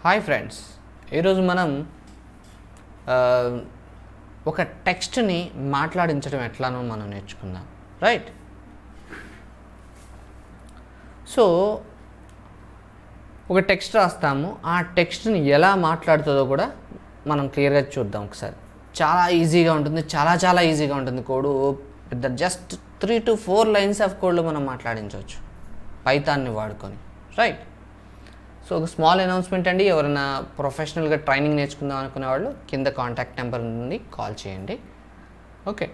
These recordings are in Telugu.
హాయ్ ఫ్రెండ్స్, ఈరోజు మనం ఒక టెక్స్ట్ని మాట్లాడించడం ఎట్లానో మనం నేర్చుకుందాం. రైట్. సో ఒక టెక్స్ట్ రాస్తాము, ఆ టెక్స్ట్ని ఎలా మాట్లాడుతుందో కూడా మనం క్లియర్గా చూద్దాం ఒకసారి. చాలా ఈజీగా ఉంటుంది, చాలా ఈజీగా ఉంటుంది. కోడ్ పెద్ద జస్ట్ 3 to 4 లైన్స్ ఆఫ్ కోడ్లో మనం మాట్లాడించవచ్చు పైథాన్ని వాడుకొని. రైట్. సో ఒక స్మాల్ అనౌన్స్మెంట్ అండి, ఎవరైనా ప్రొఫెషనల్గా ట్రైనింగ్ నేర్చుకుందాం అనుకునే వాళ్ళు కింద కాంటాక్ట్ నెంబర్ ఉంది, కాల్ చేయండి. ఓకే,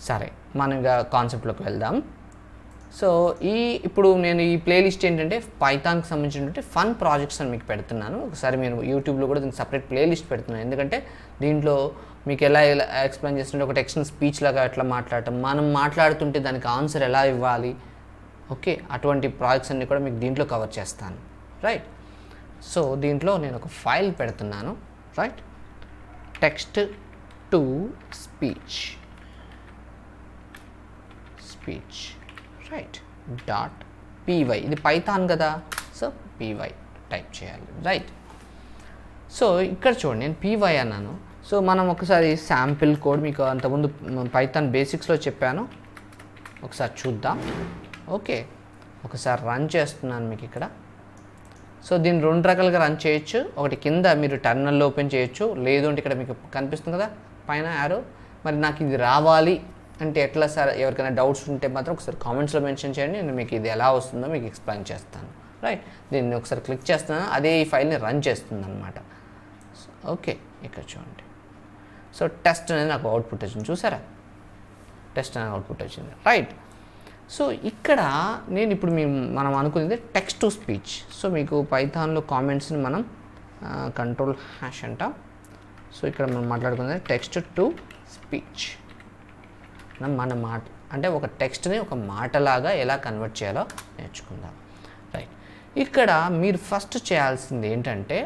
సరే మనం ఇక కాన్సెప్ట్లోకి వెళ్దాం. సో ఇప్పుడు నేను ఈ ప్లేలిస్ట్ ఏంటంటే పైథాన్కి సంబంధించినటువంటి ఫన్ ప్రాజెక్ట్స్ అని మీకు పెడుతున్నాను. ఒకసారి మీరు యూట్యూబ్లో కూడా దీనికి సపరేట్ ప్లేలిస్ట్ పెడుతున్నాను, ఎందుకంటే దీంట్లో మీకు ఎలా ఎక్స్ప్లెయిన్ చేస్తుంటే ఒక టెక్స్ట్ స్పీచ్ లాగా ఎట్లా మాట్లాడటం, మనం మాట్లాడుతుంటే దానికి ఆన్సర్ ఎలా ఇవ్వాలి, ఓకే, అటువంటి ప్రాజెక్ట్స్ అన్నీ కూడా మీకు దీంట్లో కవర్ చేస్తాను. రైట్. సో దీంట్లో నేను ఒక ఫైల్ పెడుతున్నాను. Right. Text to speech right .py. ఇది పైథాన్ కదా, సో py టైప్ చేయాలి. రైట్. సో ఇక్కడ చూడండి, నేను py అన్నాను. సో మనం ఒకసారి శాంపిల్ కోడ్ మీకు అంతకుముందు పైథాన్ బేసిక్స్లో చెప్పాను, ఒకసారి చూద్దాం. ఓకే, ఒకసారి రన్ చేస్తున్నాను మీకు ఇక్కడ. సో దీన్ని 2 రకాలుగా రన్ చేయొచ్చు. ఒకటి కింద మీరు టెర్మినల్లో ఓపెన్ చేయొచ్చు, లేదు అంటే ఇక్కడ మీకు కనిపిస్తుంది కదా పైన యారో. మరి నాకు ఇది రావాలి అంటే ఎట్లా సార్, ఎవరికైనా డౌట్స్ ఉంటే మాత్రం ఒకసారి కామెంట్స్లో మెన్షన్ చేయండి, నేను మీకు ఇది ఎలా వస్తుందో మీకు ఎక్స్ప్లెయిన్ చేస్తాను. రైట్. దీన్ని ఒకసారి క్లిక్ చేస్తున్నాను, అదే ఈ ఫైల్ని రన్ చేస్తుంది అనమాట. ఓకే, ఇక్కడ చూడండి. సో టెస్ట్ అనేది నాకు అవుట్పుట్ వచ్చింది, చూసారా, టెస్ట్ అనేది అవుట్పుట్ వచ్చింది. రైట్. సో ఇక్కడ నేను ఇప్పుడు మనం అనుకునేది టెక్స్ట్ టు స్పీచ్. సో మీకు పైథాన్లో కామెంట్స్ని మనం కంట్రోల్ హ్యాష్ అంటాం. సో ఇక్కడ మనం మాట్లాడుకునేది టెక్స్ట్ టు స్పీచ్. మన మాట అంటే ఒక టెక్స్ట్ని ఒక మాటలాగా ఎలా కన్వర్ట్ చేయాలో నేర్చుకుందాం. రైట్. ఇక్కడ మీరు ఫస్ట్ చేయాల్సింది ఏంటంటే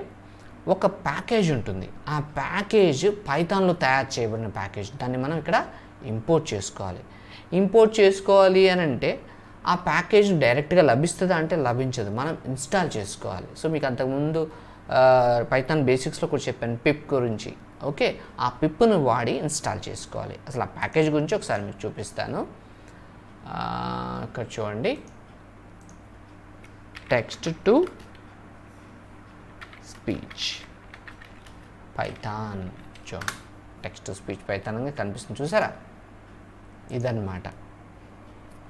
ఒక ప్యాకేజ్ ఉంటుంది, ఆ ప్యాకేజ్ పైథాన్లో తయారు చేయబడిన ప్యాకేజ్, దాన్ని మనం ఇక్కడ ఇంపోర్ట్ చేసుకోవాలి. ఇంపోర్ట్ చేసుకోవాలి అని అంటే ఆ ప్యాకేజ్ డైరెక్ట్గా లభిస్తుందా అంటే లభించదు, మనం ఇన్స్టాల్ చేసుకోవాలి. సో మీకు అంతకుముందు పైథాన్ బేసిక్స్లో కూడా చెప్పాను పిప్ గురించి. ఓకే, ఆ పిప్ను వాడి ఇన్స్టాల్ చేసుకోవాలి. అసలు ఆ ప్యాకేజ్ గురించి ఒకసారి మీకు చూపిస్తాను. ఇక్కడ చూడండి, టెక్స్ట్ టు స్పీచ్ పైథాన్. చూడండి, టెక్స్ట్ టు స్పీచ్ పైథాన్ అని కనిపిస్తుంది, చూసారా, ఇదన్నమాట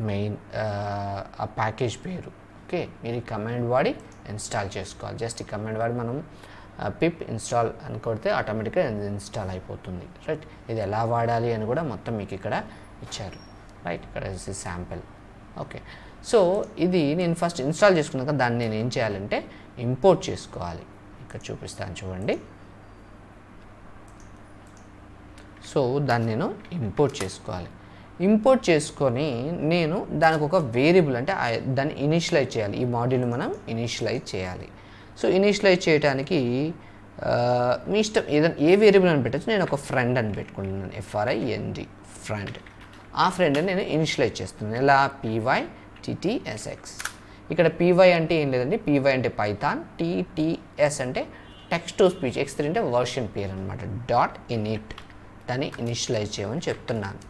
మెయిన్ ఆ ప్యాకేజ్ పేరు. ఓకే, మీరు ఈ కమాండ్ వాడి ఇన్స్టాల్ చేసుకోవాలి. జస్ట్ ఈ కమాండ్ వాడి మనం పిప్ ఇన్స్టాల్ అని కొడితే ఆటోమేటిక్గా ఇన్స్టాల్ అయిపోతుంది. రైట్. ఇది ఎలా వాడాలి అని కూడా మొత్తం మీకు ఇక్కడ ఇచ్చారు. రైట్. ఇక్కడ శాంపిల్. ఓకే, సో ఇది నేను ఫస్ట్ ఇన్స్టాల్ చేసుకున్నాక దాన్ని నేను ఏం చేయాలంటే ఇంపోర్ట్ చేసుకోవాలి. ఇక్కడ చూపిస్తాను చూడండి. సో దాన్ని నేను ఇంపోర్ట్ చేసుకోవాలి. ఇంపోర్ట్ చేసుకొని నేను దానికి ఒక వేరియబుల్ అంటే దాన్ని ఇనిషియలైజ్ చేయాలి. ఈ మాడ్యూల్ని మనం ఇనిషియలైజ్ చేయాలి. సో ఇనిషియలైజ్ చేయడానికి మీ ఇష్టం ఏదైనా ఏ వేరియబుల్ అని పెట్టచ్చు. నేను ఒక ఫ్రెండ్ అని పెట్టుకుంటున్నాను, FRIND ఫ్రెండ్. ఆ ఫ్రెండ్ని నేను ఇనిషియలైజ్ చేస్తున్నాను. ఎలా, PYTTSX. ఇక్కడ PY అంటే ఏం లేదండి, PY అంటే పైథాన్, TTS అంటే టెక్స్ట్ టు స్పీచ్, X3 అంటే వర్షన్ పేరు అనమాట. .init దాన్ని ఇనిషియలైజ్ చేయమని చెప్తున్నాను.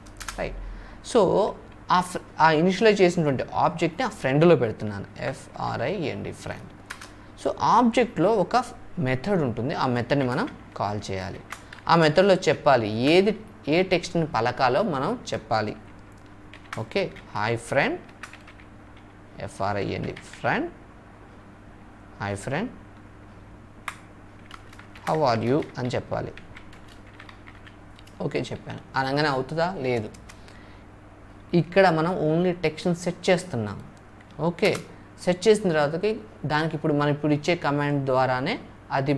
రైట్. సో ఆ ఇనిషియలైజ్ చేసినటువంటి ఆబ్జెక్ట్ని ఆ ఫ్రెండ్లో పెడుతున్నాను, FRIND ఫ్రెండ్. సో ఆబ్జెక్ట్లో ఒక మెథడ్ ఉంటుంది, ఆ మెథడ్ని మనం కాల్ చేయాలి. ఆ మెథడ్లో చెప్పాలి ఏ టెక్స్ట్ని పలకాలో మనం చెప్పాలి. Okay, hi friend, FRIND friend, hi friend, how are you అని చెప్పాలి. ఓకే, చెప్పాను. అనగానే అవుతుందా, లేదు. ఇక్కడ మనం ఓన్లీ టెక్స్ట్ని సెట్ చేస్తున్నాం. ఓకే, సెట్ చేసిన తర్వాతకి దానికి మనం ఇప్పుడు ఇచ్చే కమాండ్ ద్వారానే అది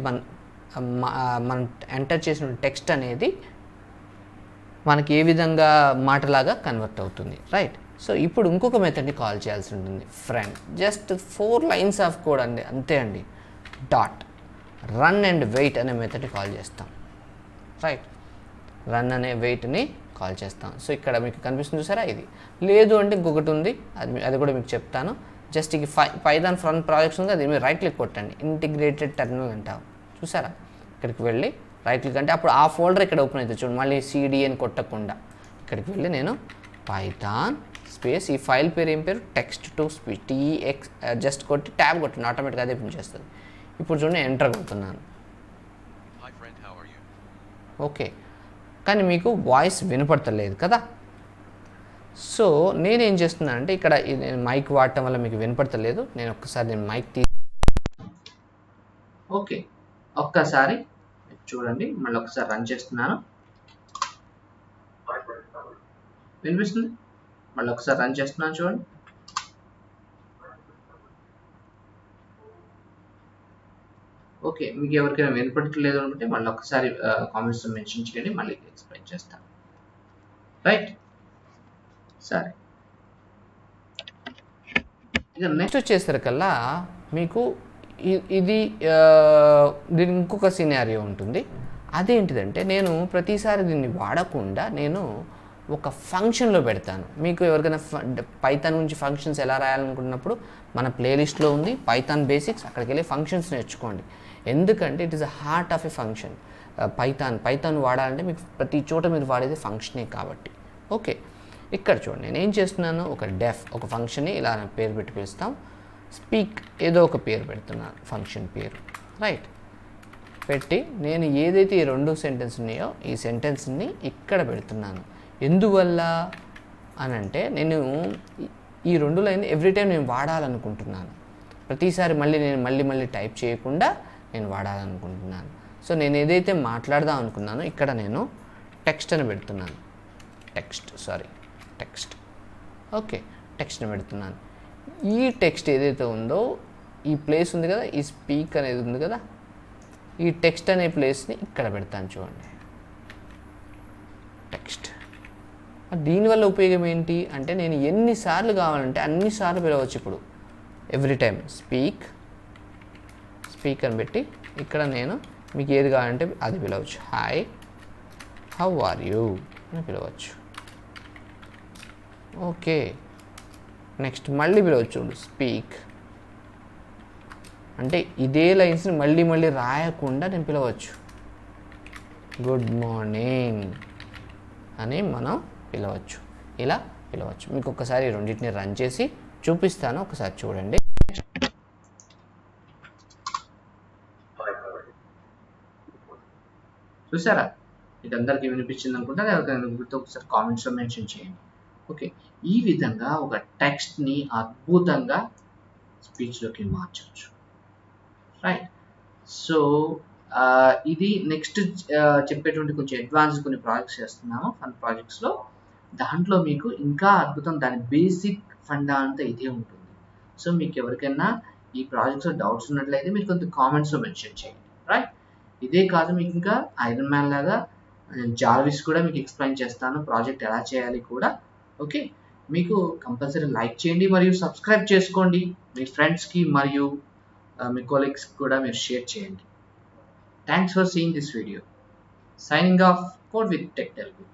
మనం ఎంటర్ చేసిన టెక్స్ట్ అనేది మనకి ఏ విధంగా మాటలాగా కన్వర్ట్ అవుతుంది. రైట్. సో ఇప్పుడు ఇంకొక మెథడ్ని కాల్ చేయాల్సి ఉంటుంది, friend. Just 4 lines of code అండి, అంతే అండి. రన్ అండ్ వెయిట్ అనే మెథడ్ని కాల్ చేస్తాం. రైట్. రన్ అనే వెయిట్ని కాల్ చేస్తాం. సో ఇక్కడ మీకు కనిపిస్తుంది చూసారా, ఇది. లేదు అంటే ఇంకొకటి ఉంది, అది కూడా మీకు చెప్తాను. జస్ట్ ఈ పైథాన్ ఫ్రంట్ ప్రాజెక్ట్స్ ఉంది, అది మీరు రైట్ క్లిక్ కొట్టండి, ఇంటిగ్రేటెడ్ టెర్మినల్ అంటాం. చూసారా, ఇక్కడికి వెళ్ళి రైట్ క్లిక్ అంటే అప్పుడు ఆ ఫోల్డర్ ఇక్కడ ఓపెన్ అవుతుంది చూడండి. మళ్ళీ సిడి అని కొట్టకుండా ఇక్కడికి వెళ్ళి నేను పైథాన్ స్పేస్ ఈ ఫైల్ పేరు ఏం పేరు text to speech TX just కొట్టి ట్యాబ్ కొట్టండి, ఆటోమేటిక్గా అదే ప్రింట్ చేస్తుంది. ఇప్పుడు చూడండి ఎంటర్ కొడుతున్నాను. ఓకే, కానీ మీకు వాయిస్ వినపడతలేదు కదా. సో నేనేం చేస్తున్నానంటే ఇక్కడ మైక్ వాడటం వల్ల మీకు వినపడతలేదు. నేను ఒక్కసారి మైక్ ఓకే, ఒక్కసారి చూడండి, మళ్ళీ ఒకసారి రన్ చేస్తున్నాను. వినిపిస్తుంది? మళ్ళీ ఒకసారి రన్ చేస్తున్నాను చూడండి. ఓకే, మీకు ఎవరికైనా వినపడట్లేదు అనుకుంటే మళ్ళీ ఒకసారి కామెంట్స్లో మెన్షన్ చేయండి, మళ్ళీ ఎక్స్ప్లెయిన్ చేస్తాను. రైట్, సరే. ఇక నెక్స్ట్ వచ్చేసరికల్లా మీకు ఇది దీనికి ఇంకొక సినారియో ఉంటుంది. అదేంటిదంటే నేను ప్రతిసారి దీన్ని వాడకుండా నేను ఒక ఫంక్షన్లో పెడతాను. మీకు ఎవరికైనా పైథాన్ గురించి ఫంక్షన్స్ ఎలా రాయాలనుకున్నప్పుడు మన ప్లేలిస్ట్లో ఉంది పైథాన్ బేసిక్స్, అక్కడికి వెళ్ళి ఫంక్షన్స్ నేర్చుకోండి. ఎందుకంటే it is a heart of a function. Python వాడాలంటే మీకు ప్రతి చోట మీరు వాడేది ఫంక్షనే కాబట్టి. ఓకే, ఇక్కడ చూడండి నేను ఏం చేస్తున్నాను, ఒక ఫంక్షన్ని ఇలా పేరు పెట్టి పిలుస్తాం. స్పీక్ ఏదో ఒక పేరు పెడుతున్నాను, ఫంక్షన్ పేరు. రైట్, పెట్టి నేను ఏదైతే ఈ 2 సెంటెన్స్ ఉన్నాయో ఈ సెంటెన్స్ని ఇక్కడ పెడుతున్నాను. ఎందువల్ల అని అంటే నేను ఈ 2 లైన్ ఎవ్రీ టైం నేను వాడాలనుకుంటున్నాను. ప్రతిసారి మళ్ళీ టైప్ చేయకుండా నేను వాడాలనుకుంటున్నాను. సో నేను ఏదైతే మాట్లాడదాం అనుకున్నానో ఇక్కడ నేను టెక్స్ట్ అని పెడుతున్నాను. టెక్స్ట్ ఓకే, టెక్స్ట్ని పెడుతున్నాను. ఈ టెక్స్ట్ ఏదైతే ఉందో ఈ ప్లేస్ ఉంది కదా, ఈ స్పీక్ అనేది ఉంది కదా, ఈ టెక్స్ట్ అనే ప్లేస్ని ఇక్కడ పెడతాను చూడండి. టెక్స్ట్ దీనివల్ల ఉపయోగం ఏంటి అంటే నేను ఎన్నిసార్లు కావాలంటే అన్నిసార్లు పిలవచ్చు. ఇప్పుడు ఎవ్రీ టైం స్పీక్ అని పెట్టి ఇక్కడ నేను మీకు ఏది కావాలంటే అది పిలవచ్చు. హాయ్, హౌ ఆర్ యూ అని పిలవచ్చు. ఓకే, నెక్స్ట్ మళ్ళీ పిలవచ్చు స్పీక్ అంటే ఇదే లైన్స్ని మళ్ళీ రాయకుండా నేను పిలవచ్చు. గుడ్ మార్నింగ్ అని మనం పిలవచ్చు, ఇలా పిలవచ్చు. మీకు ఒకసారి రెండింటిని రన్ చేసి చూపిస్తాను, ఒకసారి చూడండి. చూసారా, మీకు అందరికీ వినిపించింది అనుకుంటా. ఒకసారి కామెంట్స్లో మెన్షన్ చేయండి. ఓకే, ఈ విధంగా ఒక టెక్స్ట్ని అద్భుతంగా స్పీచ్లోకి మార్చవచ్చు. రైట్, సో ఇది నెక్స్ట్ చెప్పేటువంటి కొంచెం అడ్వాన్స్ కొన్ని ప్రాజెక్ట్స్ చేస్తున్నాము, ఫన్ ప్రాజెక్ట్స్లో. దాంట్లో మీకు ఇంకా అద్భుతం, దాని బేసిక్ ఫండా అంతా ఇదే ఉంటుంది. సో మీకు ఎవరికైనా ఈ ప్రాజెక్ట్స్లో డౌట్స్ ఉన్నట్లయితే మీరు కొంత కామెంట్స్లో మెన్షన్ చేయండి. రైట్, ఇదే కాదు మీకు ఇంకా ఐరన్ మ్యాన్ లాగా జార్విస్ కూడా మీకు ఎక్స్ప్లెయిన్ చేస్తాను, ప్రాజెక్ట్ ఎలా చేయాలి కూడా. ఓకే, మీకు కంపల్సరీ లైక్ చేయండి మరియు సబ్స్క్రైబ్ చేసుకోండి. మీ ఫ్రెండ్స్కి మరియు మీ కొలీగ్స్కి కూడా మీరు షేర్ చేయండి. Thanks for seeing this video. Signing off, code with tech Telugu.